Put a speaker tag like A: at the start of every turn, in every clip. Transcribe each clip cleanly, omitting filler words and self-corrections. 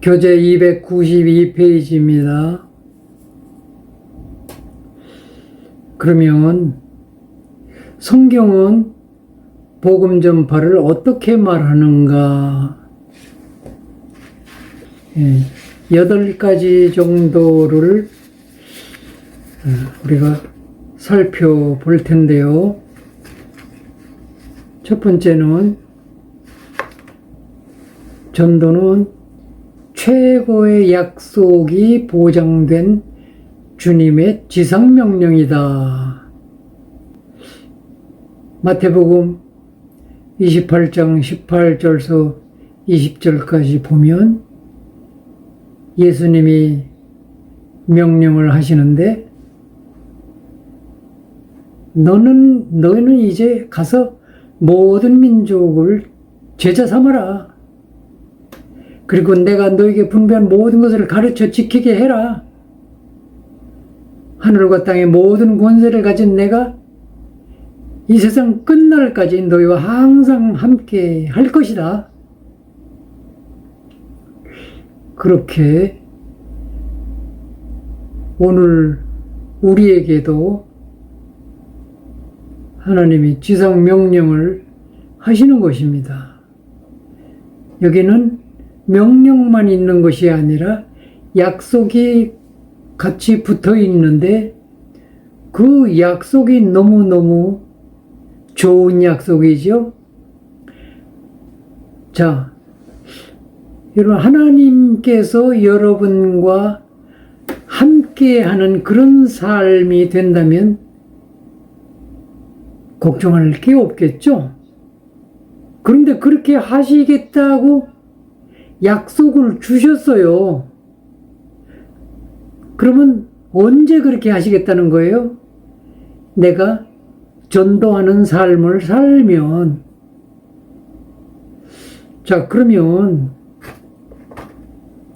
A: 교재 292페이지입니다. 그러면 성경은 복음 전파를 어떻게 말하는가? 8가지 정도를 우리가 살펴볼 텐데요. 첫 번째는 전도는 최고의 약속이 보장된 주님의 지상명령이다. 마태복음 28장 18절서 20절까지 보면 예수님이 명령을 하시는데 너는 이제 가서 모든 민족을 제자 삼아라. 그리고 내가 너에게 분배한 모든 것을 가르쳐 지키게 해라. 하늘과 땅의 모든 권세를 가진 내가 이 세상 끝날까지 너희와 항상 함께 할 것이다. 그렇게 오늘 우리에게도 하나님이 지상 명령을 하시는 것입니다. 여기는 명령만 있는 것이 아니라 약속이 같이 붙어 있는데 그 약속이 너무너무 좋은 약속이죠. 자, 여러분, 하나님께서 여러분과 함께하는 그런 삶이 된다면 걱정할 게 없겠죠. 그런데 그렇게 하시겠다고 약속을 주셨어요. 그러면 언제 그렇게 하시겠다는 거예요? 내가 전도하는 삶을 살면. 자, 그러면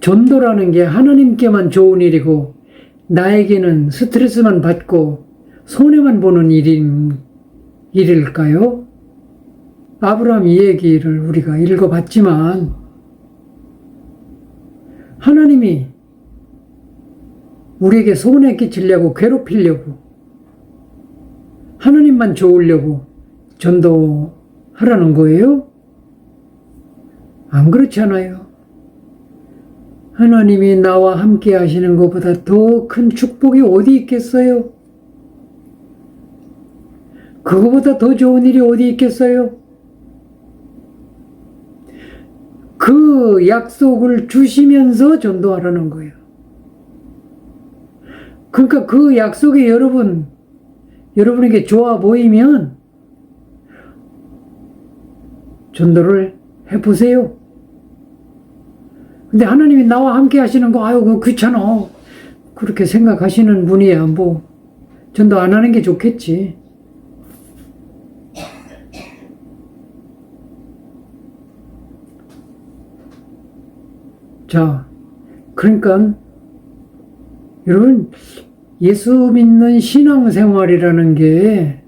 A: 전도라는 게 하나님께만 좋은 일이고 나에게는 스트레스만 받고 손해만 보는 일일까요? 아브라함 이야기를 우리가 읽어봤지만 하나님이 우리에게 손해 끼치려고 괴롭히려고 하나님만 좋으려고 전도하라는 거예요? 안 그렇잖아요. 하나님이 나와 함께 하시는 것보다 더 큰 축복이 어디 있겠어요? 그거보다 더 좋은 일이 어디 있겠어요? 그 약속을 주시면서 전도하라는 거예요. 그러니까 그 약속이 여러분에게 좋아 보이면 전도를 해보세요. 근데 하나님이 나와 함께 하시는 거, 아유, 그거 귀찮아. 그렇게 생각하시는 분이야. 뭐, 전도 안 하는 게 좋겠지. 자, 그러니까, 여러분, 예수 믿는 신앙생활이라는 게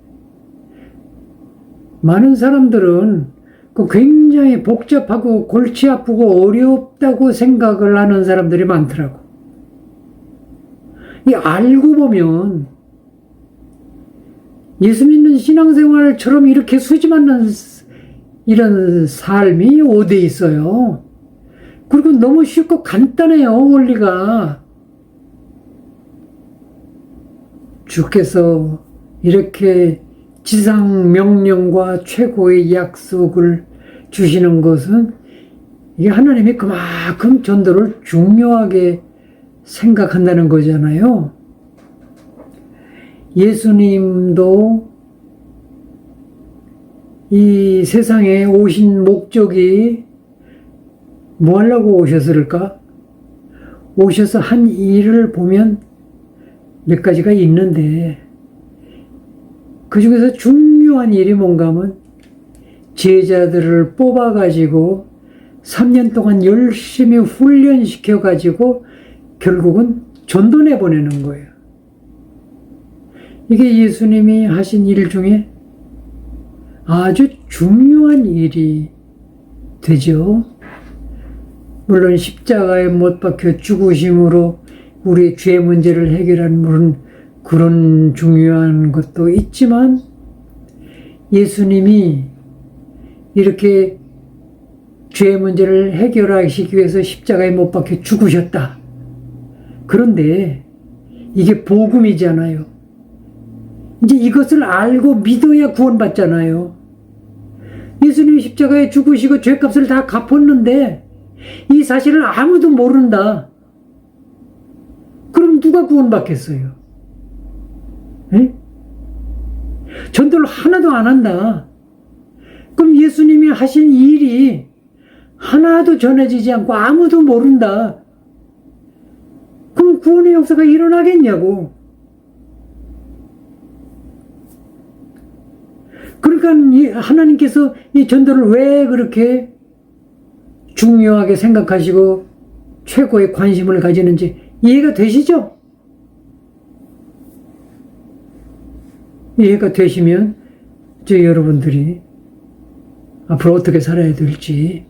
A: 많은 사람들은 굉장히 복잡하고 골치 아프고 어렵다고 생각을 하는 사람들이 많더라고. 이 알고 보면 예수 믿는 신앙생활처럼 이렇게 수지 않는 이런 삶이 어디 있어요. 그리고 너무 쉽고 간단해요, 원리가. 주께서 이렇게 지상 명령과 최고의 약속을 주시는 것은 이게 하나님이 그만큼 전도를 중요하게 생각한다는 거잖아요. 예수님도 이 세상에 오신 목적이 뭐 하려고 오셨을까? 오셔서 한 일을 보면 몇 가지가 있는데 그 중에서 중요한 일이 뭔가 하면 제자들을 뽑아가지고 3년 동안 열심히 훈련시켜가지고 결국은 전도 내보내는 거예요. 이게 예수님이 하신 일 중에 아주 중요한 일이 되죠. 물론 십자가에 못 박혀 죽으심으로 우리의 죄 문제를 해결하는 그런 중요한 것도 있지만, 예수님이 이렇게 죄 문제를 해결하시기 위해서 십자가에 못 박혀 죽으셨다. 그런데 이게 복음이잖아요. 이제 이것을 알고 믿어야 구원받잖아요. 예수님이 십자가에 죽으시고 죄값을 다 갚았는데 이 사실을 아무도 모른다. 그럼 누가 구원받겠어요? 에? 전도를 하나도 안 한다. 그럼 예수님이 하신 일이 하나도 전해지지 않고 아무도 모른다. 그럼 구원의 역사가 일어나겠냐고. 그러니까 하나님께서 이 전도를 왜 그렇게 중요하게 생각하시고 최고의 관심을 가지는지 이해가 되시죠? 이해가 되시면 저 여러분들이 앞으로 어떻게 살아야 될지,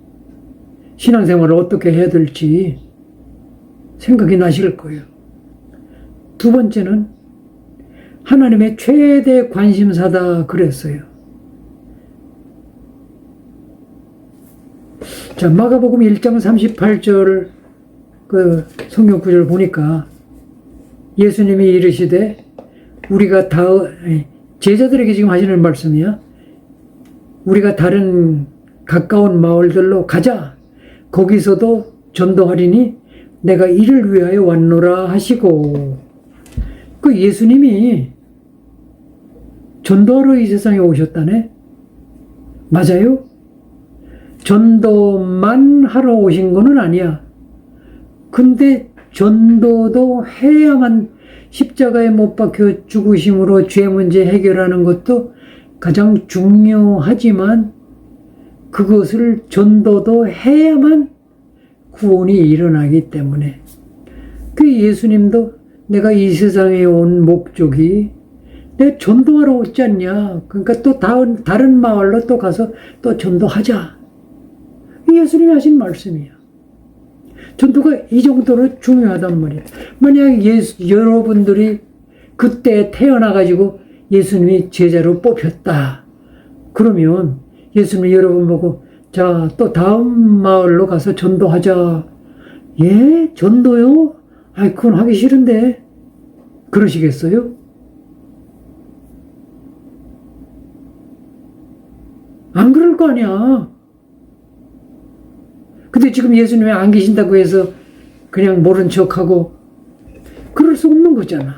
A: 신앙생활을 어떻게 해야 될지 생각이 나실 거예요. 두 번째는 하나님의 최대 관심사다 그랬어요. 자, 마가복음 1장 38절 그 성경 구절 보니까 예수님이 이르시되 우리가 제자들에게 지금 하시는 말씀이야. 우리가 다른 가까운 마을들로 가자. 거기서도 전도하리니 내가 이를 위하여 왔노라 하시고, 그 예수님이 전도하러 이 세상에 오셨다네? 맞아요? 전도만 하러 오신 거는 아니야. 근데 전도도 해야만, 십자가에 못 박혀 죽으심으로 죄 문제 해결하는 것도 가장 중요하지만 그것을 전도도 해야만 구원이 일어나기 때문에, 그 예수님도 내가 이 세상에 온 목적이 내 전도하러 오지 않냐. 그러니까 또 다른 마을로 또 가서 또 전도하자. 예수님이 하신 말씀이야. 전도가 이 정도로 중요하단 말이야. 만약 여러분들이 그때 태어나가지고 예수님이 제자로 뽑혔다. 그러면 예수님이 여러분 보고 자, 또 다음 마을로 가서 전도하자. 예? 전도요? 아이, 그건 하기 싫은데. 그러시겠어요? 안 그럴 거 아니야. 근데 지금 예수님이 안 계신다고 해서 그냥 모른 척하고 그럴 수 없는 거잖아.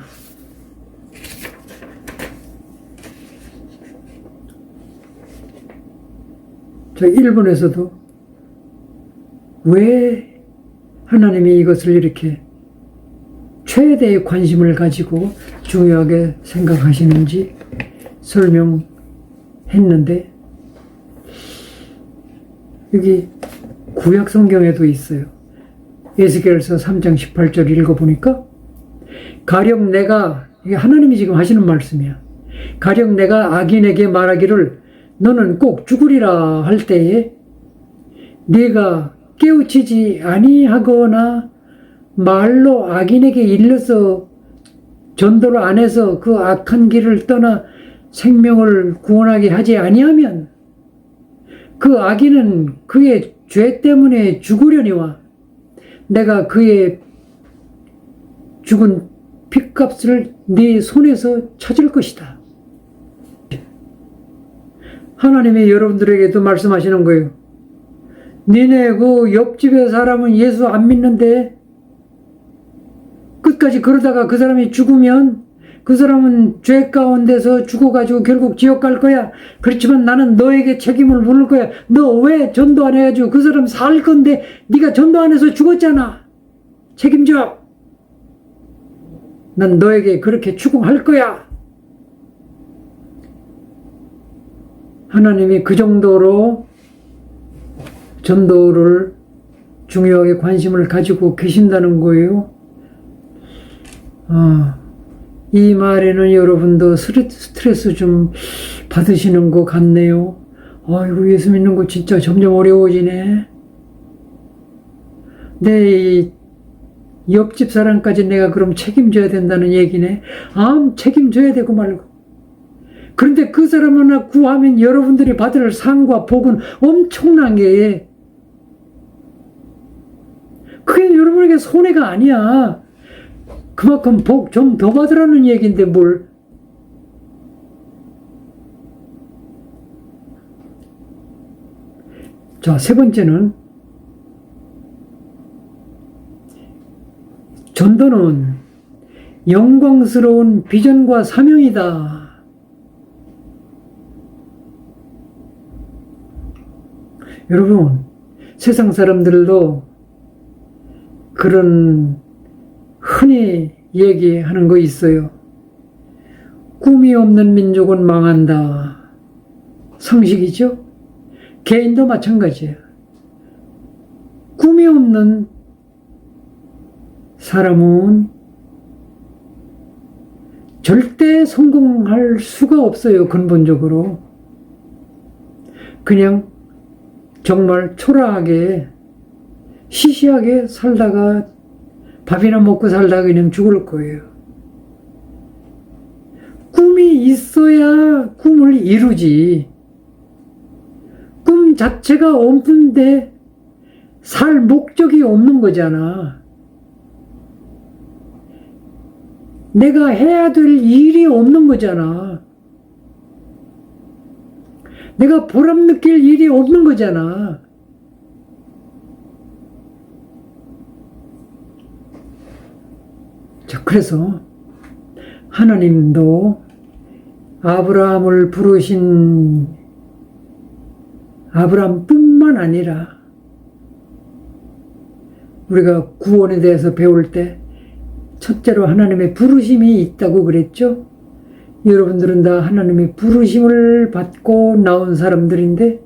A: 저 일본에서도 왜 하나님이 이것을 이렇게 최대의 관심을 가지고 중요하게 생각하시는지 설명했는데, 여기 구약 성경에도 있어요. 에스겔서 3장 18절 읽어보니까, 가령 내가, 이게 하나님이 지금 하시는 말씀이야. 가령 내가 악인에게 말하기를 너는 꼭 죽으리라 할 때에 네가 깨우치지 아니하거나 말로 악인에게 일러서 전도를 안 해서 그 악한 길을 떠나 생명을 구원하게 하지 아니하면 그 악인은 그의 죄 때문에 죽으려니와 내가 그의 죽은 핏값을 네 손에서 찾을 것이다. 하나님이 여러분들에게도 말씀하시는 거예요. 니네 그 옆집의 사람은 예수 안 믿는데 끝까지 그러다가 그 사람이 죽으면 그 사람은 죄 가운데서 죽어가지고 결국 지옥 갈 거야. 그렇지만 나는 너에게 책임을 물을 거야. 너 왜 전도 안 해가지고 그 사람 살 건데 네가 전도 안 해서 죽었잖아. 책임져. 난 너에게 그렇게 추궁할 거야. 하나님이 그 정도로 전도를 중요하게 관심을 가지고 계신다는 거예요. 이 말에는 여러분도 스트레스 좀 받으시는 것 같네요. 아이고, 예수 믿는 거 진짜 점점 어려워지네. 내 옆집 사람까지 내가 그럼 책임져야 된다는 얘기네. 책임져야 되고 말고. 그런데 그 사람 하나 구하면 여러분들이 받을 상과 복은 엄청난 게, 그게 여러분에게 손해가 아니야. 그만큼 복 좀 더 받으라는 얘기인데 뭘. 자, 세 번째는, 전도는 영광스러운 비전과 사명이다. 여러분, 세상 사람들도 그런 흔히 얘기하는 거 있어요. 꿈이 없는 민족은 망한다. 상식이죠? 개인도 마찬가지예요. 꿈이 없는 사람은 절대 성공할 수가 없어요. 근본적으로. 그냥 정말 초라하게 시시하게 살다가 밥이나 먹고 살다가 그냥 죽을 거예요. 꿈이 있어야 꿈을 이루지. 꿈 자체가 없는데 살 목적이 없는 거잖아. 내가 해야 될 일이 없는 거잖아. 내가 보람 느낄 일이 없는 거잖아. 자, 그래서 하나님도 아브라함을 부르신 아브라함뿐만 아니라 우리가 구원에 대해서 배울 때 첫째로 하나님의 부르심이 있다고 그랬죠. 여러분들은 다 하나님의 부르심을 받고 나온 사람들인데,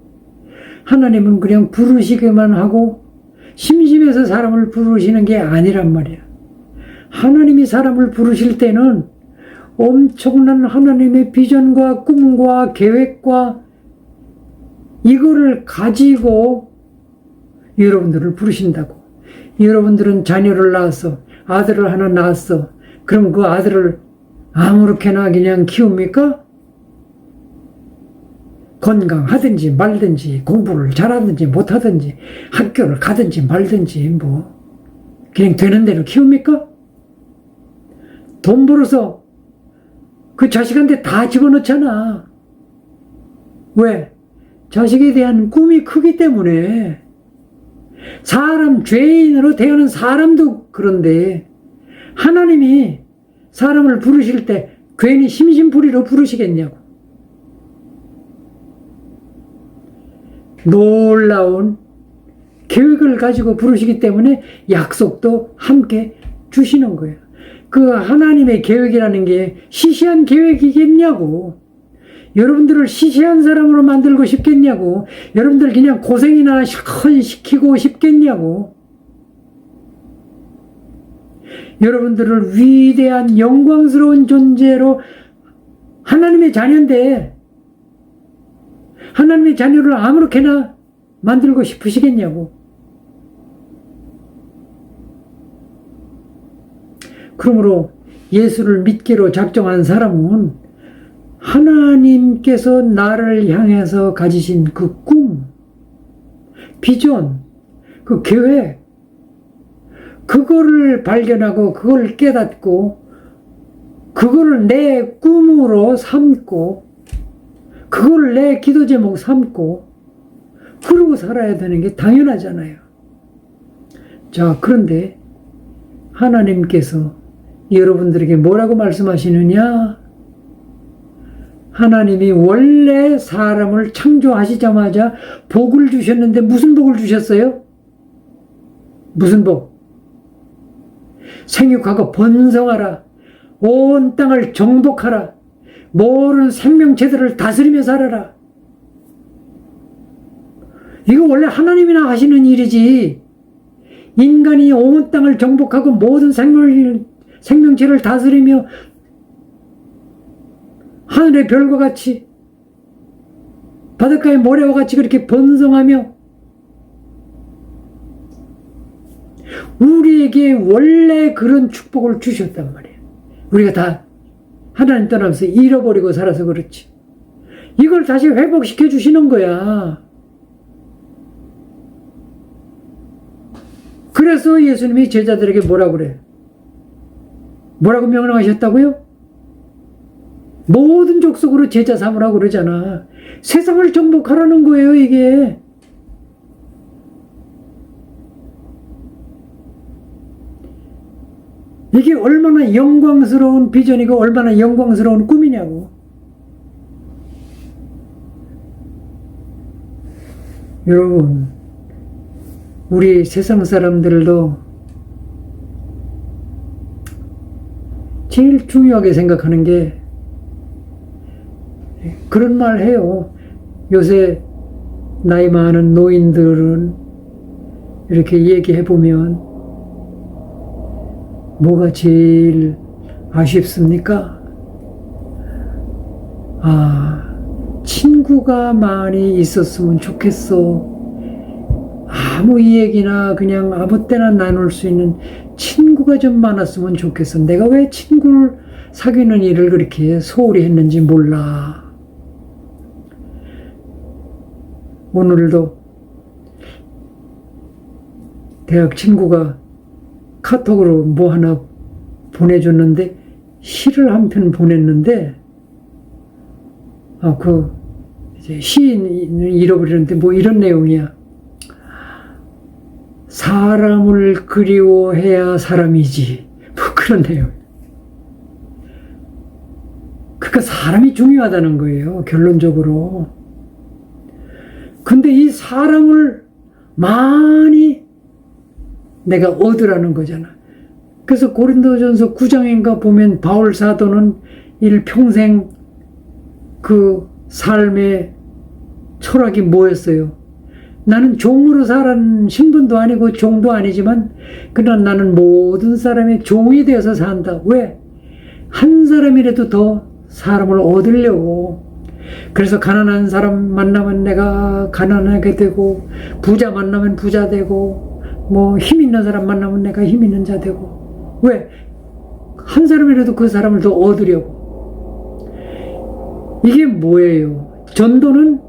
A: 하나님은 그냥 부르시기만 하고 심심해서 사람을 부르시는 게 아니란 말이야. 하나님이 사람을 부르실 때는 엄청난 하나님의 비전과 꿈과 계획과 이거를 가지고 여러분들을 부르신다고. 여러분들은 자녀를 낳았어. 아들을 하나 낳았어. 그럼 그 아들을 아무렇게나 그냥 키웁니까? 건강하든지 말든지 공부를 잘하든지 못하든지 학교를 가든지 말든지 뭐 그냥 되는 대로 키웁니까? 돈 벌어서 그 자식한테 다 집어넣잖아. 왜? 자식에 대한 꿈이 크기 때문에. 사람, 죄인으로 태어난 사람도 그런데 하나님이 사람을 부르실 때 괜히 심심풀이로 부르시겠냐고. 놀라운 계획을 가지고 부르시기 때문에 약속도 함께 주시는 거예요. 그 하나님의 계획이라는 게 시시한 계획이겠냐고. 여러분들을 시시한 사람으로 만들고 싶겠냐고. 여러분들 그냥 고생이나 실컷 시키고 싶겠냐고. 여러분들을 위대한 영광스러운 존재로 하나님의 자녀인데 하나님의 자녀를 아무렇게나 만들고 싶으시겠냐고. 그러므로 예수를 믿기로 작정한 사람은 하나님께서 나를 향해서 가지신 그 꿈, 비전, 그 계획, 그거를 발견하고 그걸 깨닫고 그거를 내 꿈으로 삼고 그걸 내 기도 제목 삼고 그러고 살아야 되는 게 당연하잖아요. 자, 그런데 하나님께서 여러분들에게 뭐라고 말씀하시느냐? 하나님이 원래 사람을 창조하시자마자 복을 주셨는데 무슨 복을 주셨어요? 무슨 복? 생육하고 번성하라. 온 땅을 정복하라. 모든 생명체들을 다스리며 살아라. 이거 원래 하나님이나 하시는 일이지. 인간이 온 땅을 정복하고 모든 생명체를 다스리며 하늘의 별과 같이 바닷가의 모래와 같이 그렇게 번성하며 우리에게 원래 그런 축복을 주셨단 말이에요. 우리가 다 하나님 떠나면서 잃어버리고 살아서 그렇지. 이걸 다시 회복시켜 주시는 거야. 그래서 예수님이 제자들에게 뭐라고 그래? 뭐라고 명령하셨다고요? 모든 족속으로 제자 삼으라고 그러잖아. 세상을 정복하라는 거예요, 이게. 이게 얼마나 영광스러운 비전이고 얼마나 영광스러운 꿈이냐고. 여러분, 우리 세상 사람들도 제일 중요하게 생각하는 게 그런 말 해요. 요새 나이 많은 노인들은 이렇게 얘기해 보면 뭐가 제일 아쉽습니까? 친구가 많이 있었으면 좋겠어. 아무 얘기나 그냥 아무 때나 나눌 수 있는 친구가 좀 많았으면 좋겠어. 내가 왜 친구를 사귀는 일을 그렇게 소홀히 했는지 몰라. 오늘도 대학 친구가 카톡으로 뭐 하나 보내줬는데 시를 한 편 보냈는데 이제 시인을 잃어버리는데 뭐 이런 내용이야. 사람을 그리워해야 사람이지. 뭐 그런 내용. 그러니까 사람이 중요하다는 거예요, 결론적으로. 근데 이 사람을 많이 내가 얻으라는 거잖아. 그래서 고린도전서 9장인가 보면 바울 사도는 일평생 그 삶의 철학이 뭐였어요? 나는 종으로 살은 신분도 아니고 종도 아니지만 그러나 나는 모든 사람의 종이 되어서 산다. 왜? 한 사람이라도 더 사람을 얻으려고. 그래서 가난한 사람 만나면 내가 가난하게 되고, 부자 만나면 부자 되고, 뭐 힘 있는 사람 만나면 내가 힘 있는 자 되고. 왜? 한 사람이라도 그 사람을 더 얻으려고. 이게 뭐예요? 전도는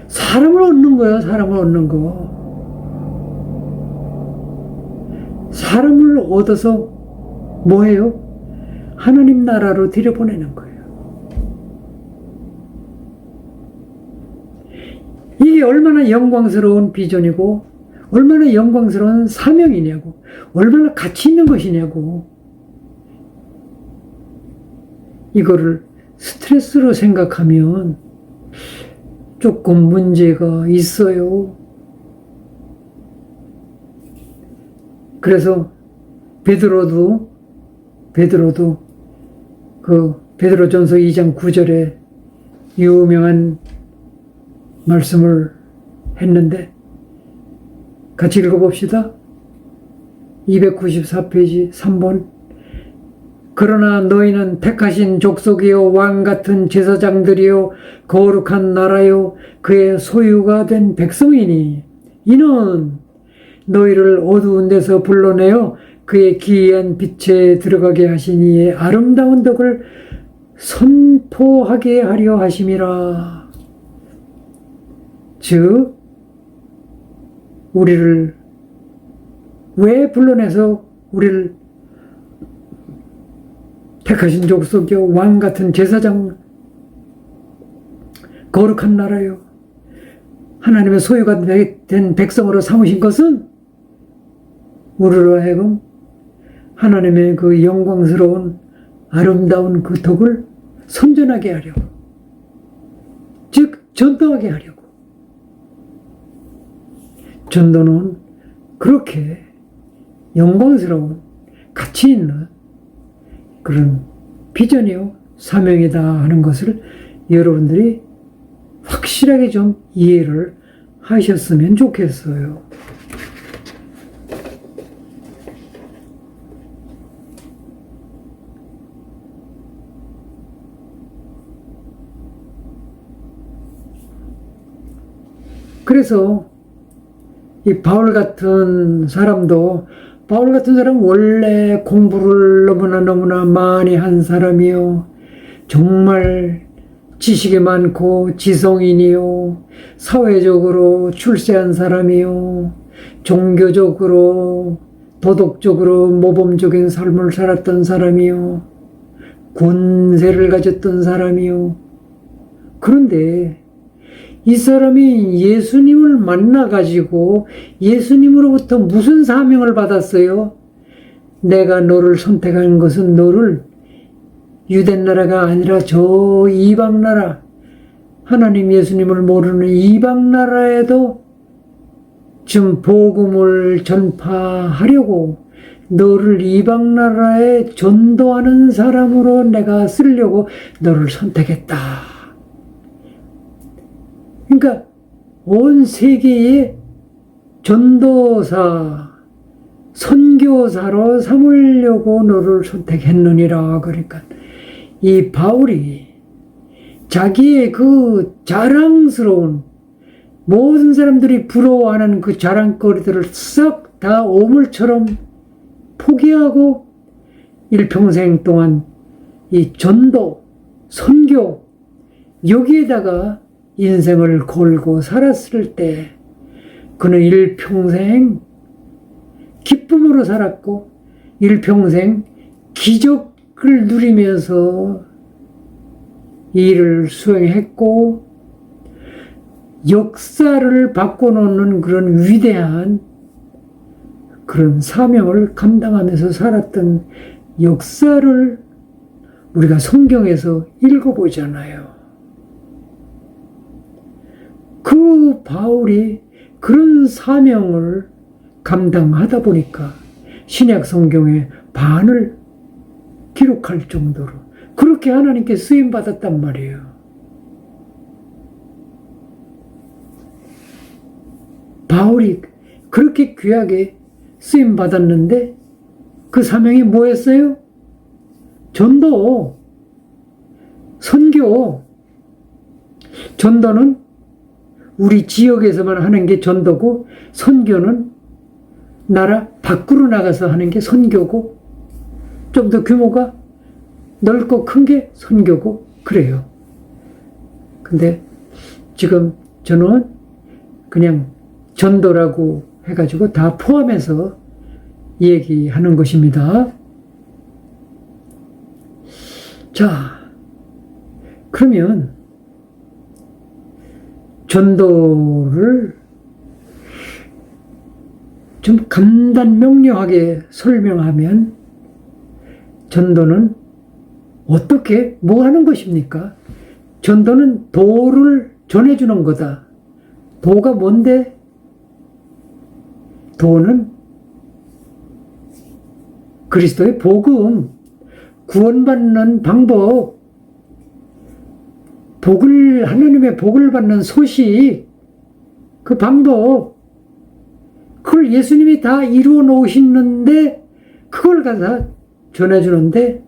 A: 사람을 얻는 거예요. 사람을 얻는 거. 사람을 얻어서 뭐예요? 하나님 나라로 들여보내는 거예요. 이게 얼마나 영광스러운 비전이고 얼마나 영광스러운 사명이냐고. 얼마나 가치 있는 것이냐고. 이거를 스트레스로 생각하면 조금 문제가 있어요. 그래서 베드로도 그 베드로전서 2장 9절에 유명한 말씀을 했는데 같이 읽어봅시다. 294페이지 3번. 그러나 너희는 택하신 족속이요 왕 같은 제사장들이요 거룩한 나라요 그의 소유가 된 백성이니 이는 너희를 어두운 데서 불러내어 그의 기이한 빛에 들어가게 하신 이의 아름다운 덕을 선포하게 하려 하심이라. 즉 우리를 왜 불러내서 우리를 택하신 족속이요 왕 같은 제사장 거룩한 나라요 하나님의 소유가 된 백성으로 삼으신 것은 우리로 하여금 하나님의 그 영광스러운 아름다운 그 덕을 선전하게 하려고, 즉 전도하게 하려고. 전도는 그렇게 영광스러운 가치 있는 그런 비전이요 사명이다 하는 것을 여러분들이 확실하게 좀 이해를 하셨으면 좋겠어요. 그래서 이 바울 같은 사람도 바울 같은 사람은 원래 공부를 너무나 많이 한 사람이요. 정말 지식이 많고 지성인이요. 사회적으로 출세한 사람이요. 종교적으로 도덕적으로 모범적인 삶을 살았던 사람이요. 권세를 가졌던 사람이요. 그런데 이 사람이 예수님을 만나가지고 예수님으로부터 무슨 사명을 받았어요? 내가 너를 선택한 것은 너를 유대 나라가 아니라 저 이방 나라, 하나님 예수님을 모르는 이방 나라에도 지금 복음을 전파하려고 너를 이방 나라에 전도하는 사람으로 내가 쓰려고 너를 선택했다. 그러니까 온 세계의 전도사, 선교사로 삼으려고 너를 선택했느니라. 그러니까 이 바울이 자기의 그 자랑스러운, 모든 사람들이 부러워하는 그 자랑거리들을 싹 다 오물처럼 포기하고 일평생 동안 이 전도, 선교, 여기에다가 인생을 걸고 살았을 때 그는 일평생 기쁨으로 살았고 일평생 기적을 누리면서 일을 수행했고 역사를 바꿔놓는 그런 위대한 그런 사명을 감당하면서 살았던 역사를 우리가 성경에서 읽어보잖아요. 그 바울이 그런 사명을 감당하다 보니까 신약 성경의 반을 기록할 정도로 그렇게 하나님께 쓰임받았단 말이에요. 바울이 그렇게 귀하게 쓰임받았는데 그 사명이 뭐였어요? 전도, 선교. 전도는 우리 지역에서만 하는 게 전도고 선교는 나라 밖으로 나가서 하는 게 선교고 좀 더 규모가 넓고 큰 게 선교고 그래요. 근데 지금 저는 그냥 전도라고 해가지고 다 포함해서 얘기하는 것입니다. 자, 그러면 전도를 좀 간단 명료하게 설명하면 전도는 어떻게 뭐 하는 것입니까? 전도는 도를 전해주는 거다. 도가 뭔데? 도는 그리스도의 복음, 구원받는 방법, 하나님의 복을 받는 소식, 그 방법, 그걸 예수님이 다 이루어 놓으시는데 그걸 갖다 전해주는데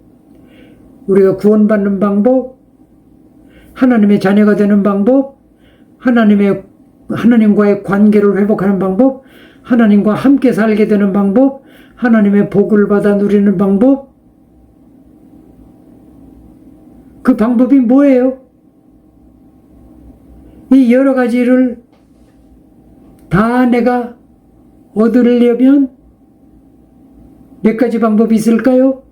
A: 우리가 구원받는 방법, 하나님의 자녀가 되는 방법, 하나님과의 관계를 회복하는 방법, 하나님과 함께 살게 되는 방법, 하나님의 복을 받아 누리는 방법, 그 방법이 뭐예요? 이 여러 가지를 다 내가 얻으려면 몇 가지 방법이 있을까요?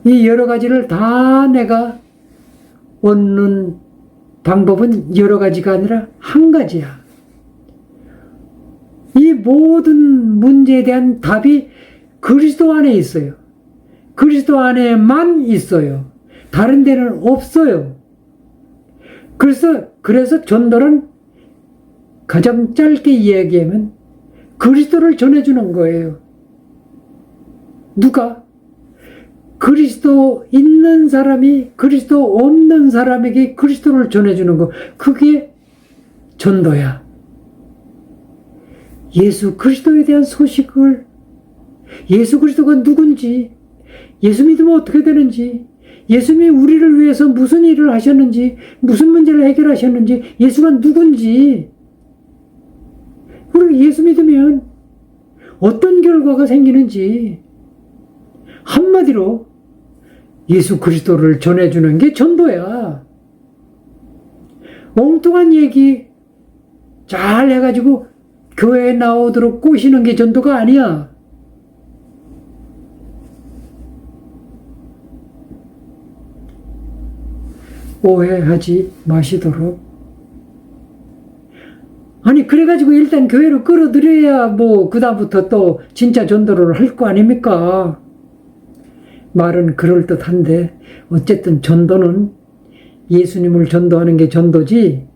A: 이 여러 가지를 다 내가 얻는 방법은 여러 가지가 아니라 한 가지야. 이 모든 문제에 대한 답이 그리스도 안에 있어요. 그리스도 안에만 있어요. 다른 데는 없어요. 그래서 전도는 가장 짧게 이야기하면 그리스도를 전해주는 거예요. 누가? 그리스도 있는 사람이 그리스도 없는 사람에게 그리스도를 전해주는 거. 그게 전도야. 예수 그리스도에 대한 소식을, 예수 그리스도가 누군지, 예수 믿으면 어떻게 되는지, 예수님이 우리를 위해서 무슨 일을 하셨는지, 무슨 문제를 해결하셨는지, 예수가 누군지, 우리가 예수 믿으면 어떤 결과가 생기는지 한마디로 예수 그리스도를 전해주는 게 전도야. 엉뚱한 얘기 잘 해가지고 교회에 나오도록 꼬시는 게 전도가 아니야. 오해하지 마시도록. 아니 그래가지고 일단 교회로 끌어들여야 뭐 그다음부터 또 진짜 전도를 할 거 아닙니까? 말은 그럴듯한데 어쨌든 전도는 예수님을 전도하는 게 전도지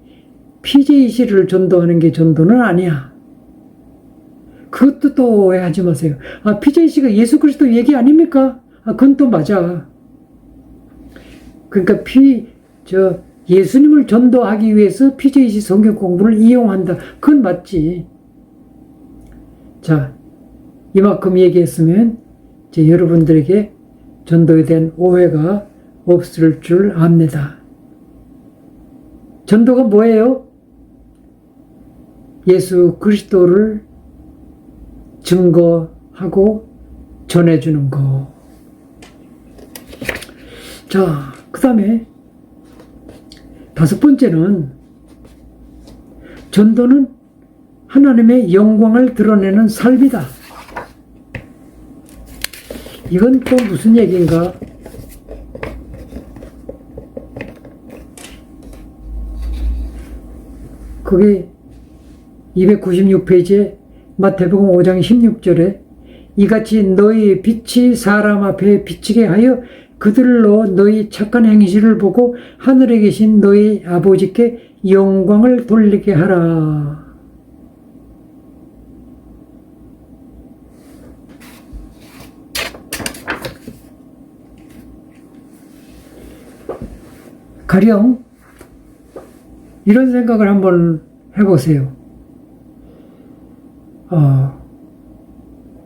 A: PJC를 전도하는 게 전도는 아니야. 그것도 또 오해하지 마세요. 아, PJC가 예수 그리스도 얘기 아닙니까? 아, 그건 또 맞아. 그러니까 예수님을 전도하기 위해서 PJC 성경 공부를 이용한다. 그건 맞지. 자, 이만큼 얘기했으면 이제 여러분들에게 전도에 대한 오해가 없을 줄 압니다. 전도가 뭐예요? 예수 그리스도를 증거하고 전해주는 거. 자, 그 다음에 5번째는 전도는 하나님의 영광을 드러내는 삶이다. 이건 또 무슨 얘기인가? 거기 296페이지에 마태복음 5장 16절에 이같이 너희 빛이 사람 앞에 비치게 하여 그들로 너희 착한 행실을 보고 하늘에 계신 너희 아버지께 영광을 돌리게 하라. 가령 이런 생각을 한번 해보세요.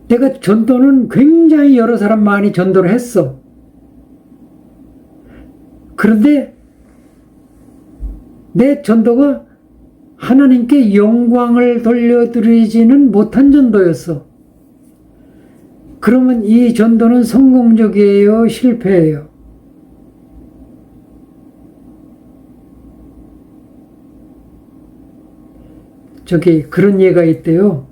A: 내가 전도는 굉장히 여러 사람 많이 전도를 했어. 그런데 내 전도가 하나님께 영광을 돌려드리지는 못한 전도였어. 그러면 이 전도는 성공적이에요? 실패예요? 그런 예가 있대요.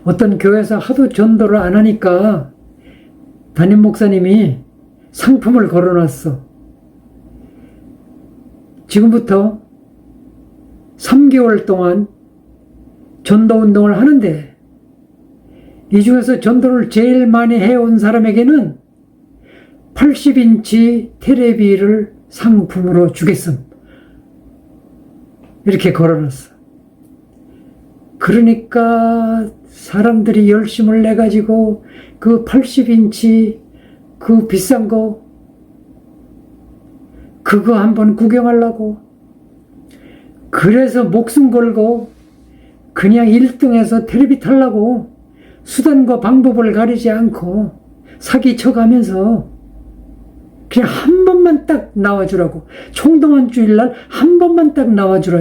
A: 어떤 교회에서 하도 전도를 안 하니까 담임 목사님이 상품을 걸어놨어. 지금부터 3개월 동안 전도 운동을 하는데 이 중에서 전도를 제일 많이 해온 사람에게는 80인치 테레비를 상품으로 주겠음. 이렇게 걸어놨어. 그러니까 사람들이 열심을 내가지고 그 80인치 그 비싼 거 그거 한번 구경하려고 그래서 목숨 걸고 그냥 1등에서 테레비 타려고 수단과 방법을 가리지 않고 사기쳐가면서 그냥 한 번만 딱 나와주라고 총동원 주일날 한 번만 딱 나와주라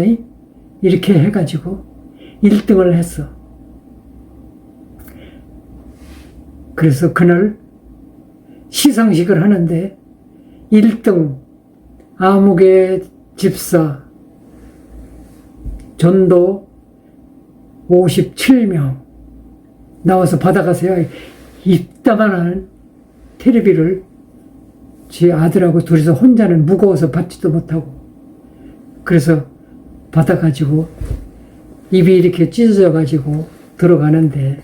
A: 이렇게 해가지고 1등을 했어. 그래서 그날 시상식을 하는데 1등 아무개 집사 전도 57명 나와서 받아가세요. 이따만한 테레비를 제 아들하고 둘이서 혼자는 무거워서 받지도 못하고 그래서 받아가지고 입이 이렇게 찢어져가지고 들어가는데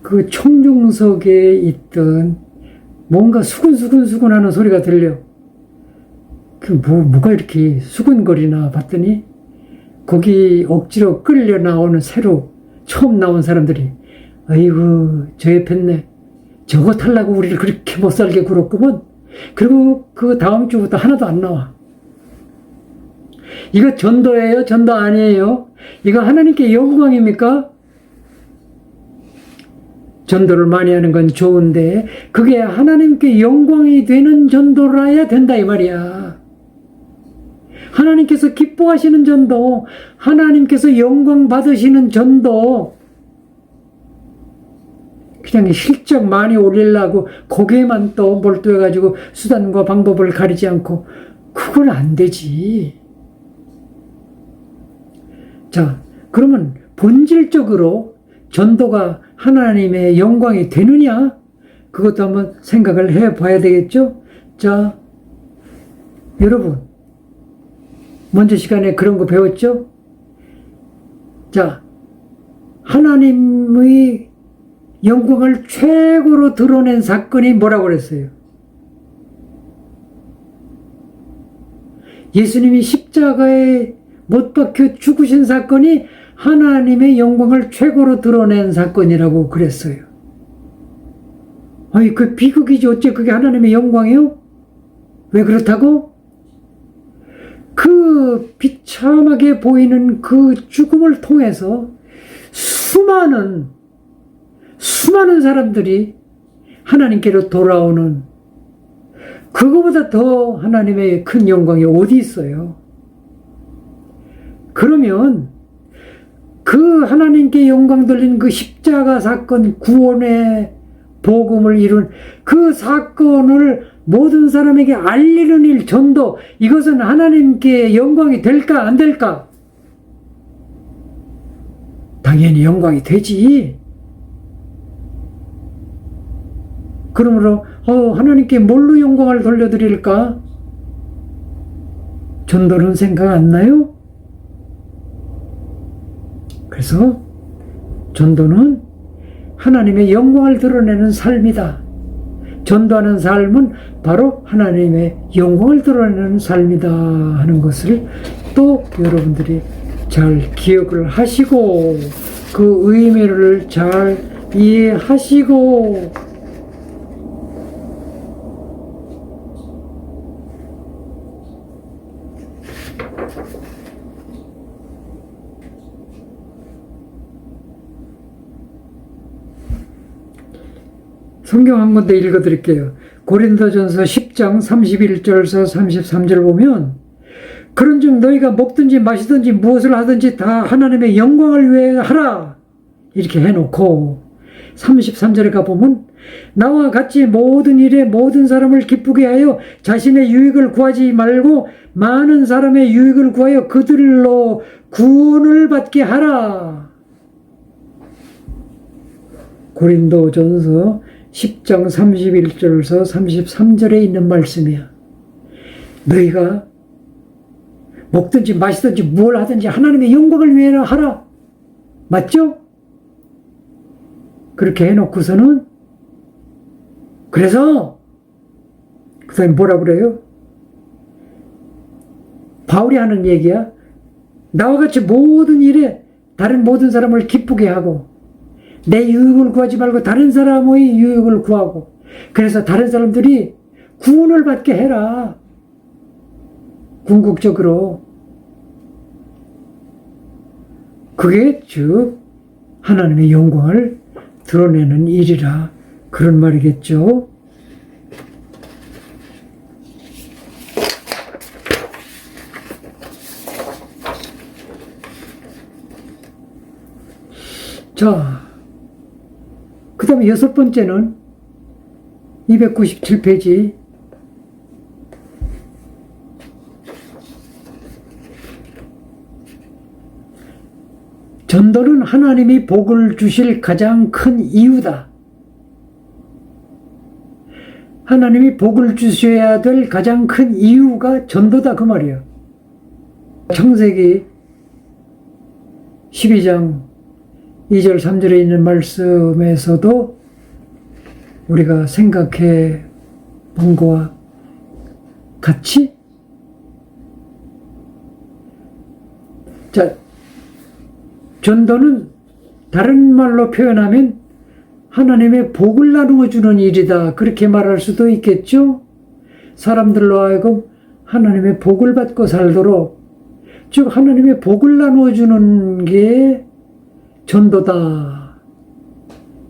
A: 그 청중석에 있던 뭔가 수근수근 하는 소리가 들려. 뭐가 이렇게 수근거리나 봤더니 거기 억지로 끌려 나오는 새로 처음 나온 사람들이 아이고 저 옆에 있네. 저거 타려고 우리를 그렇게 못살게 굴었구먼. 그리고 그 다음 주부터 하나도 안 나와. 이거 전도예요? 전도 아니에요? 이거 하나님께 영광입니까? 전도를 많이 하는 건 좋은데 그게 하나님께 영광이 되는 전도라야 된다 이 말이야. 하나님께서 기뻐하시는 전도, 하나님께서 영광 받으시는 전도, 그냥 실적 많이 올리려고 거기에만 또 몰두해가지고 수단과 방법을 가리지 않고, 그건 안 되지. 자, 그러면 본질적으로 전도가 하나님의 영광이 되느냐? 그것도 한번 생각을 해 봐야 되겠죠? 자, 여러분, 먼저 시간에 그런 거 배웠죠? 자, 하나님의 영광을 최고로 드러낸 사건이 뭐라고 그랬어요? 예수님이 십자가에 못 박혀 죽으신 사건이 하나님의 영광을 최고로 드러낸 사건이라고 그랬어요. 아니, 그 비극이지. 어째 그게 하나님의 영광이요? 왜 그렇다고? 그 비참하게 보이는 그 죽음을 통해서 수많은 사람들이 하나님께로 돌아오는, 그거보다 더 하나님의 큰 영광이 어디 있어요? 그러면 그 하나님께 영광 돌린 그 십자가 사건, 구원의 복음을 이룬 그 사건을 모든 사람에게 알리는 일, 전도, 이것은 하나님께 영광이 될까 안 될까? 당연히 영광이 되지. 그러므로 하나님께 뭘로 영광을 돌려드릴까? 전도는 생각 안 나요? 그래서 전도는 하나님의 영광을 드러내는 삶이다. 전도하는 삶은 바로 하나님의 영광을 드러내는 삶이다 하는 것을 또 여러분들이 잘 기억을 하시고, 그 의미를 잘 이해하시고, 성경 한 번 더 읽어드릴게요. 고린도전서 10장 31절에서 33절 보면, 그런즉 너희가 먹든지 마시든지 무엇을 하든지 다 하나님의 영광을 위해 하라, 이렇게 해놓고 33절에 가보면, 나와 같이 모든 일에 모든 사람을 기쁘게 하여 자신의 유익을 구하지 말고 많은 사람의 유익을 구하여 그들로 구원을 받게 하라. 고린도전서 10장 31절에서 33절에 있는 말씀이야. 너희가 먹든지 마시든지 뭘 하든지 하나님의 영광을 위해 하라. 맞죠? 그렇게 해놓고서는, 그래서 그 다음에 뭐라 그래요? 바울이 하는 얘기야. 나와 같이 모든 일에 다른 모든 사람을 기쁘게 하고, 내 유익을 구하지 말고 다른 사람의 유익을 구하고, 그래서 다른 사람들이 구원을 받게 해라. 궁극적으로 그게 즉 하나님의 영광을 드러내는 일이라, 그런 말이겠죠. 자, 그 다음에 6번째는 297페이지. 전도는 하나님이 복을 주실 가장 큰 이유다. 하나님이 복을 주셔야 될 가장 큰 이유가 전도다, 그 말이야. 창세기 12장 2절 3절에 있는 말씀에서도 우리가 생각해 본 거와 같이, 자, 전도는 다른 말로 표현하면 하나님의 복을 나누어 주는 일이다, 그렇게 말할 수도 있겠죠. 사람들로 하여금 하나님의 복을 받고 살도록, 즉 하나님의 복을 나누어 주는 게 전도다.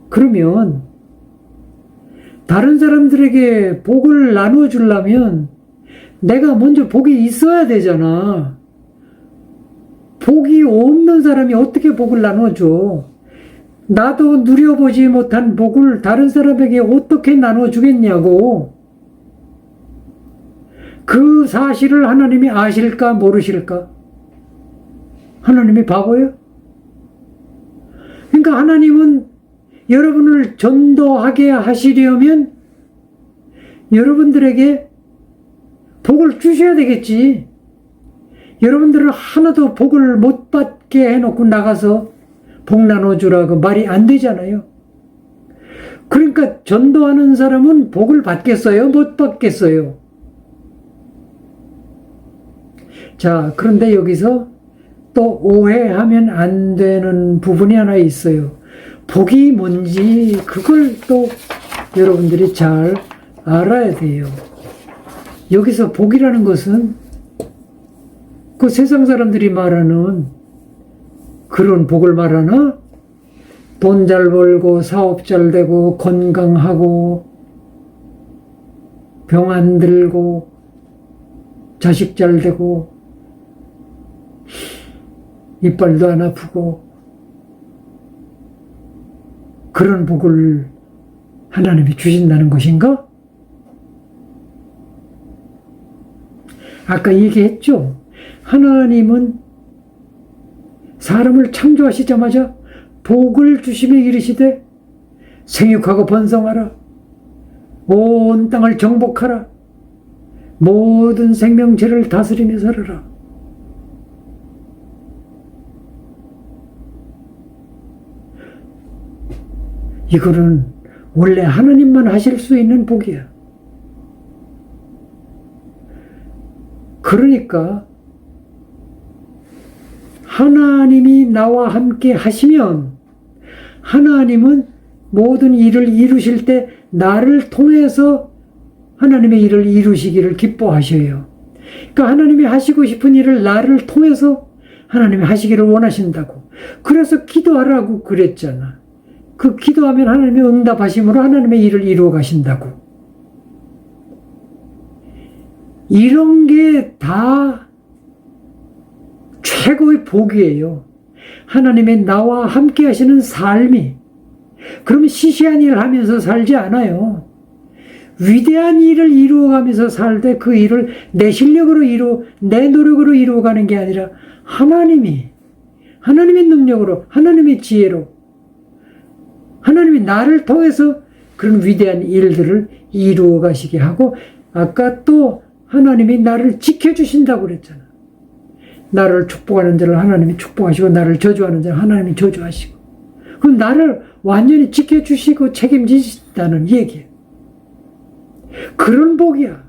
A: 그러면 다른 사람들에게 복을 나누어 주려면 내가 먼저 복이 있어야 되잖아. 복이 없는 사람이 어떻게 복을 나누어 줘? 나도 누려보지 못한 복을 다른 사람에게 어떻게 나눠주겠냐고. 그 사실을 하나님이 아실까 모르실까? 하나님이 바보예요? 그러니까 하나님은 여러분을 전도하게 하시려면 여러분들에게 복을 주셔야 되겠지. 여러분들은 하나도 복을 못 받게 해놓고 나가서 복 나눠주라고 말이 안 되잖아요. 그러니까 전도하는 사람은 복을 받겠어요? 못 받겠어요? 자, 그런데 여기서 또 오해하면 안 되는 부분이 하나 있어요. 복이 뭔지 그걸 또 여러분들이 잘 알아야 돼요. 여기서 복이라는 것은 그 세상 사람들이 말하는 그런 복을 말하나? 돈 잘 벌고 사업 잘 되고 건강하고 병 안 들고 자식 잘 되고 이빨도 안 아프고 그런 복을 하나님이 주신다는 것인가? 아까 얘기했죠. 하나님은 사람을 창조하시자마자 복을 주시며 이르시되 생육하고 번성하라. 온 땅을 정복하라. 모든 생명체를 다스리며 살아라. 이거는 원래 하나님만 하실 수 있는 복이야. 그러니까 하나님이 나와 함께 하시면 하나님은 모든 일을 이루실 때 나를 통해서 하나님의 일을 이루시기를 기뻐하셔요. 그러니까 하나님이 하시고 싶은 일을 나를 통해서 하나님이 하시기를 원하신다고. 그래서 기도하라고 그랬잖아. 그 기도하면 하나님이 응답하심으로 하나님의 일을 이루어 가신다고. 이런 게 다 최고의 복이에요. 하나님의 나와 함께 하시는 삶이. 그러면 시시한 일을 하면서 살지 않아요. 위대한 일을 이루어가면서 살 때 그 일을 내 실력으로 내 노력으로 이루어가는 게 아니라 하나님의 능력으로, 하나님의 지혜로, 하나님이 나를 통해서 그런 위대한 일들을 이루어 가시게 하고, 아까 또 하나님이 나를 지켜주신다고 그랬잖아. 나를 축복하는 자를 하나님이 축복하시고 나를 저주하는 자를 하나님이 저주하시고, 그럼 나를 완전히 지켜주시고 책임지신다는 얘기예요. 그런 복이야.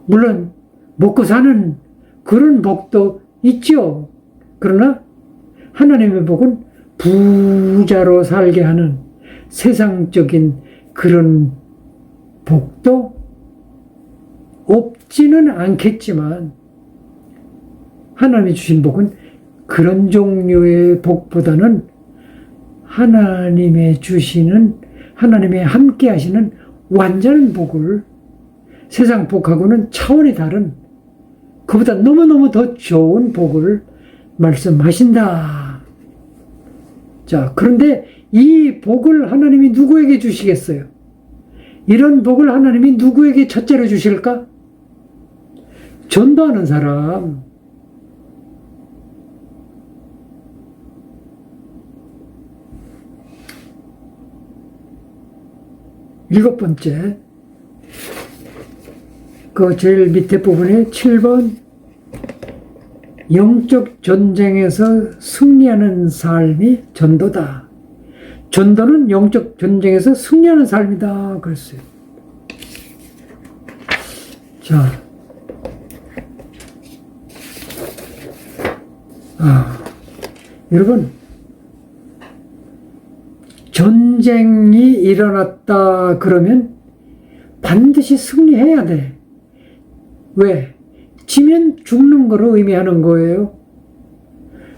A: 물론 먹고 사는 그런 복도 있죠. 그러나 하나님의 복은 부자로 살게 하는 세상적인 그런 복도 없지는 않겠지만, 하나님이 주신 복은 그런 종류의 복보다는 하나님의 주시는, 하나님의 함께 하시는 완전한 복을, 세상 복하고는 차원이 다른, 그보다 너무너무 더 좋은 복을 말씀하신다. 자, 그런데 이 복을 하나님이 누구에게 주시겠어요? 이런 복을 하나님이 누구에게 첫째로 주실까? 전도하는 사람. 일곱 번째, 그 제일 밑에 부분에 7번, 영적 전쟁에서 승리하는 삶이 전도다. 전도는 영적 전쟁에서 승리하는 삶이다 그랬어요. 자, 여러분, 전쟁이 일어났다 그러면 반드시 승리해야 돼. 왜? 지면 죽는 거로 의미하는 거예요.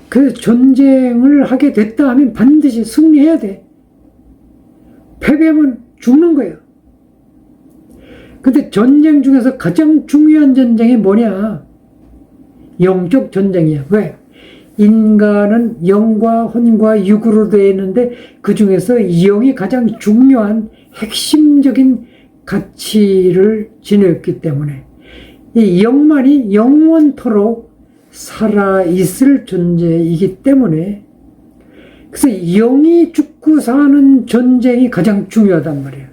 A: 그 전쟁을 하게 됐다 하면 반드시 승리해야 돼. 패배하면 죽는 거예요. 근데 전쟁 중에서 가장 중요한 전쟁이 뭐냐? 영적 전쟁이야. 왜? 인간은 영과 혼과 육으로 되어 있는데 그 중에서 영이 가장 중요한 핵심적인 가치를 지녔기 때문에 이 영만이 영원토록 살아있을 존재이기 때문에 그래서 영이 죽고 사는 전쟁이 가장 중요하단 말이에요.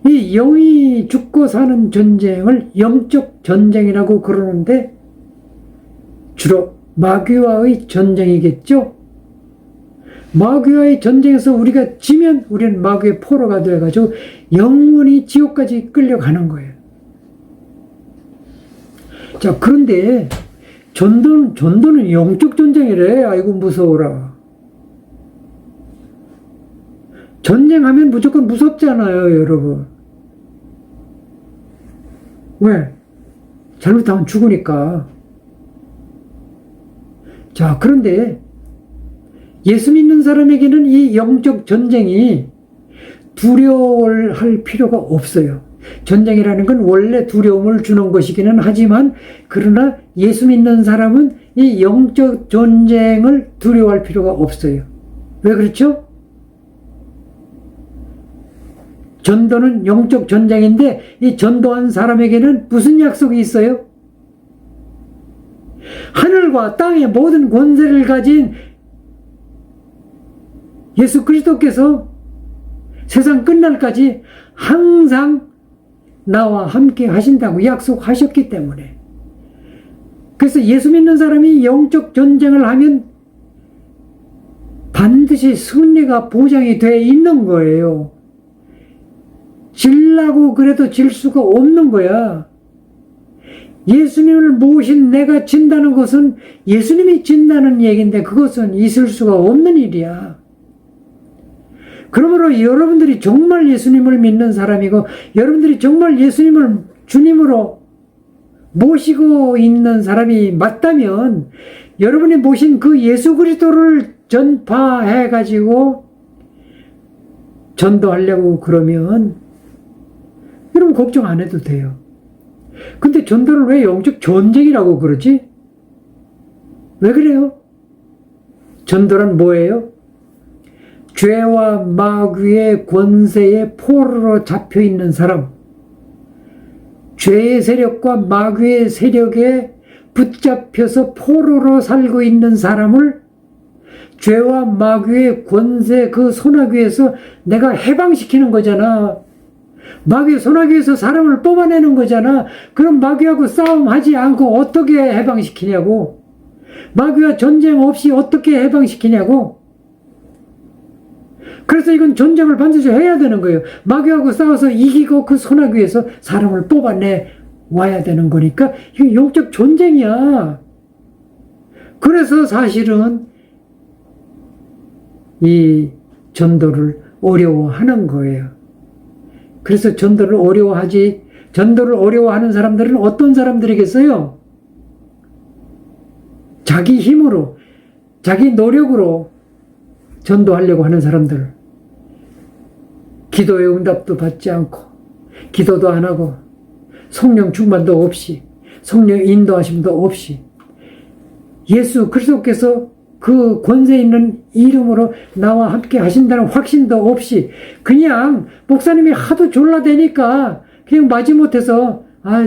A: 이 영이 죽고 사는 전쟁을 영적 전쟁이라고 그러는데 주로 마귀와의 전쟁이겠죠. 마귀와의 전쟁에서 우리가 지면 우리는 마귀의 포로가 되어가지고 영원히 지옥까지 끌려가는 거예요. 자, 그런데 전도는 영적 전쟁이래. 아이고 무서워라. 전쟁하면 무조건 무섭잖아요, 여러분. 왜? 잘못하면 죽으니까. 자, 그런데 예수 믿는 사람에게는 이 영적 전쟁이 두려워할 필요가 없어요. 전쟁이라는 건 원래 두려움을 주는 것이기는 하지만 그러나 예수 믿는 사람은 이 영적 전쟁을 두려워할 필요가 없어요. 왜 그렇죠? 전도는 영적 전쟁인데 이 전도한 사람에게는 무슨 약속이 있어요? 하늘과 땅의 모든 권세를 가진 예수 그리스도께서 세상 끝날까지 항상 나와 함께 하신다고 약속하셨기 때문에 그래서 예수 믿는 사람이 영적 전쟁을 하면 반드시 승리가 보장이 되어 있는 거예요. 질라고 그래도 질 수가 없는 거야. 예수님을 모신 내가 진다는 것은 예수님이 진다는 얘기인데 그것은 있을 수가 없는 일이야. 그러므로 여러분들이 정말 예수님을 믿는 사람이고 여러분들이 정말 예수님을 주님으로 모시고 있는 사람이 맞다면 여러분이 모신 그 예수 그리스도를 전파해 가지고 전도하려고 그러면 여러분 걱정 안 해도 돼요. 근데 전도를 왜 영적 전쟁이라고 그러지? 왜 그래요? 전도란 뭐예요? 죄와 마귀의 권세에 포로로 잡혀있는 사람, 죄의 세력과 마귀의 세력에 붙잡혀서 포로로 살고 있는 사람을 죄와 마귀의 권세 그 소나귀에서 내가 해방시키는 거잖아. 마귀의 소나귀에서 사람을 뽑아내는 거잖아. 그럼 마귀하고 싸움하지 않고 어떻게 해방시키냐고. 마귀와 전쟁 없이 어떻게 해방시키냐고. 그래서 이건 전쟁을 반드시 해야 되는 거예요. 마귀하고 싸워서 이기고 그 소나귀에서 사람을 뽑아내 와야 되는 거니까 이게 영적 전쟁이야. 그래서 사실은 이 전도를 어려워하는 거예요. 그래서 전도를 어려워하는 사람들은 어떤 사람들이겠어요? 자기 힘으로, 자기 노력으로 전도하려고 하는 사람들. 기도의 응답도 받지 않고, 기도도 안 하고, 성령 충만도 없이, 성령 인도하심도 없이, 예수 그리스도께서 그 권세 있는 이름으로 나와 함께 하신다는 확신도 없이 그냥 목사님이 하도 졸라대니까 그냥 마지못해서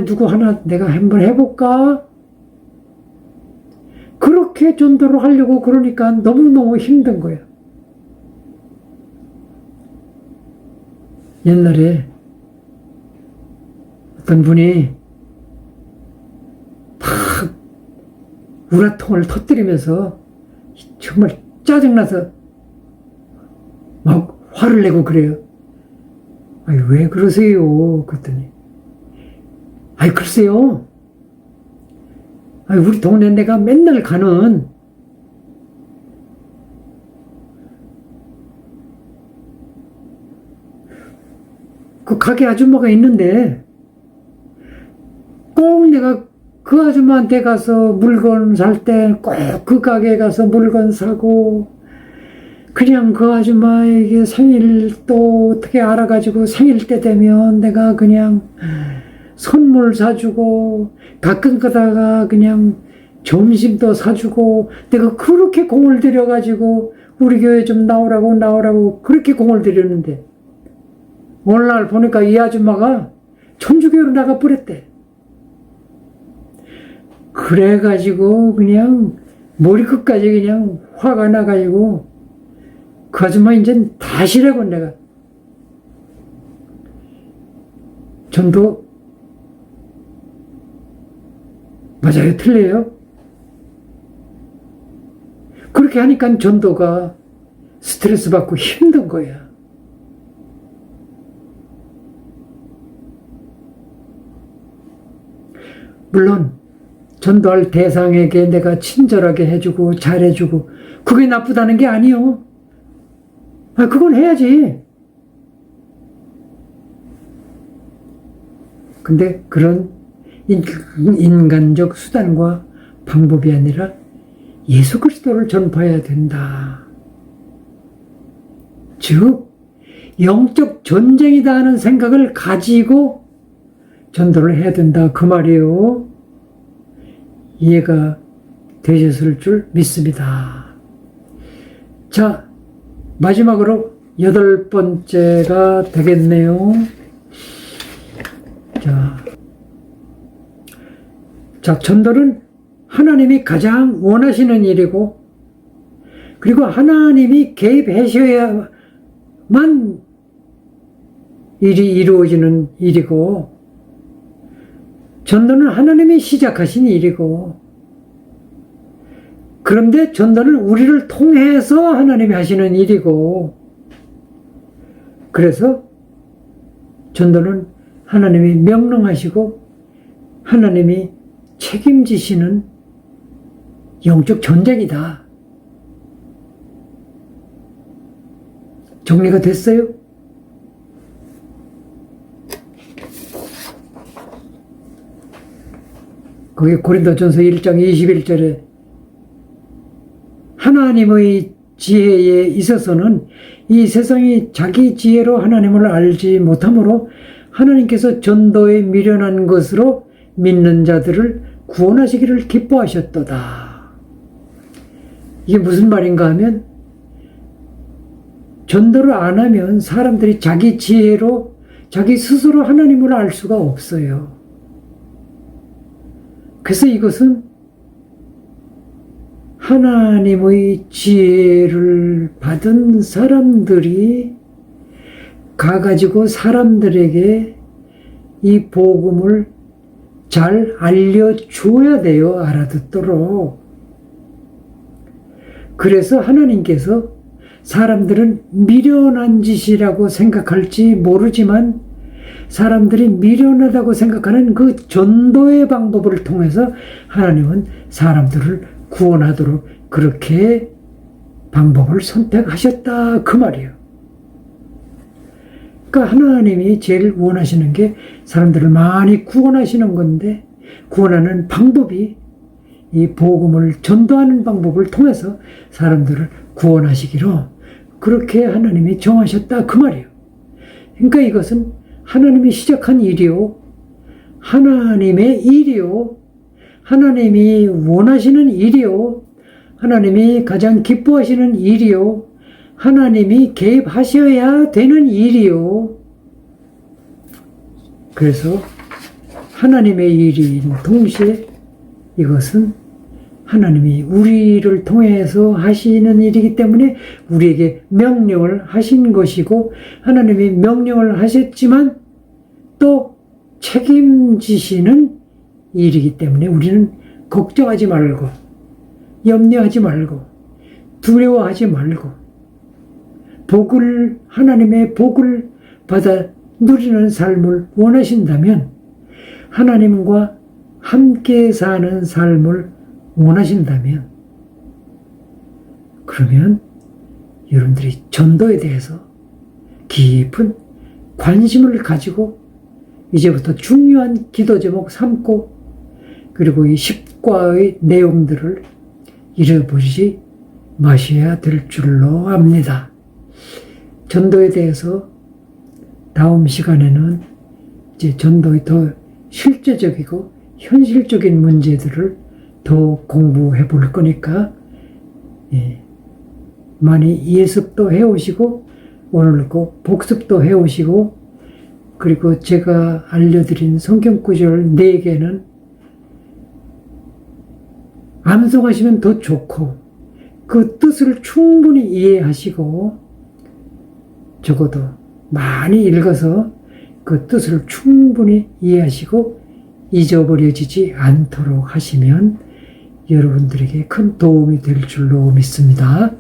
A: 누구 하나 내가 한번 해볼까? 그렇게 전도를 하려고 그러니까 너무너무 힘든 거예요. 옛날에 어떤 분이 막 우라통을 터뜨리면서 정말 짜증나서 막 화를 내고 그래요. 아니, 왜 그러세요? 그랬더니, 글쎄요. 우리 동네 내가 맨날 가는 그 가게 아줌마가 있는데 꼭 내가 그 아줌마한테 가서 물건 살 때 꼭 그 가게에 가서 물건 사고 그냥 그 아줌마에게 생일도 어떻게 알아가지고 생일 때 되면 내가 그냥 선물 사주고 가끔 가다가 그냥 점심도 사주고 내가 그렇게 공을 들여가지고 우리 교회 좀 나오라고 그렇게 공을 들였는데 오늘날 보니까 이 아줌마가 천주교로 나가버렸대. 그래가지고 그냥 머리끝까지 그냥 화가 나가지고 그 아줌마 이제 다시라고 내가 전도 맞아요? 틀려요? 그렇게 하니까 전도가 스트레스 받고 힘든 거야. 물론 전도할 대상에게 내가 친절하게 해주고 잘해주고 그게 나쁘다는 게 아니요. 그건 해야지. 근데 그런 인간적 수단과 방법이 아니라 예수 그리스도를 전파해야 된다. 즉 영적 전쟁이다 하는 생각을 가지고 전도를 해야 된다 그 말이에요. 이해가 되셨을 줄 믿습니다. 자, 마지막으로 8번째가 되겠네요. 자, 전도는 하나님이 가장 원하시는 일이고, 그리고 하나님이 개입하셔야만 일이 이루어지는 일이고, 전도는 하나님이 시작하신 일이고, 그런데 전도는 우리를 통해서 하나님이 하시는 일이고, 그래서 전도는 하나님이 명령하시고 하나님이 책임지시는 영적 전쟁이다. 정리가 됐어요? 거기 고린도전서 1장 21절에 하나님의 지혜에 있어서는 이 세상이 자기 지혜로 하나님을 알지 못하므로 하나님께서 전도에 미련한 것으로 믿는 자들을 구원하시기를 기뻐하셨도다. 이게 무슨 말인가 하면 전도를 안 하면 사람들이 자기 지혜로 자기 스스로 하나님을 알 수가 없어요. 그래서 이것은 하나님의 지혜를 받은 사람들이 가가지고 사람들에게 이 복음을 잘 알려줘야 돼요. 알아듣도록. 그래서 하나님께서 사람들은 미련한 짓이라고 생각할지 모르지만 사람들이 미련하다고 생각하는 그 전도의 방법을 통해서 하나님은 사람들을 구원하도록 그렇게 방법을 선택하셨다 그 말이에요. 그러니까 하나님이 제일 원하시는 게 사람들을 많이 구원하시는 건데 구원하는 방법이 이 복음을 전도하는 방법을 통해서 사람들을 구원하시기로 그렇게 하나님이 정하셨다 그 말이에요. 그러니까 이것은 하나님이 시작한 일이요, 하나님의 일이요, 하나님이 원하시는 일이요, 하나님이 가장 기뻐하시는 일이요, 하나님이 개입하셔야 되는 일이요. 그래서 하나님의 일인 동시에 이것은 하나님이 우리를 통해서 하시는 일이기 때문에 우리에게 명령을 하신 것이고 하나님이 명령을 하셨지만 또 책임지시는 일이기 때문에 우리는 걱정하지 말고 염려하지 말고 두려워하지 말고 하나님의 복을 받아 누리는 삶을 원하신다면 하나님과 함께 사는 삶을 원하신다면 그러면 여러분들이 전도에 대해서 깊은 관심을 가지고 이제부터 중요한 기도 제목 삼고 그리고 이 10과의 내용들을 잃어버리지 마셔야 될 줄로 압니다. 전도에 대해서 다음 시간에는 이제 전도의 더 실제적이고 현실적인 문제들을 더 공부해 볼 거니까 예, 많이 예습도 해오시고 오늘 꼭 복습도 해오시고 그리고 제가 알려드린 성경구절 4개는 암송하시면 더 좋고 그 뜻을 충분히 이해하시고 적어도 많이 읽어서 그 뜻을 충분히 이해하시고 잊어버려지지 않도록 하시면 여러분들에게 큰 도움이 될 줄로 믿습니다.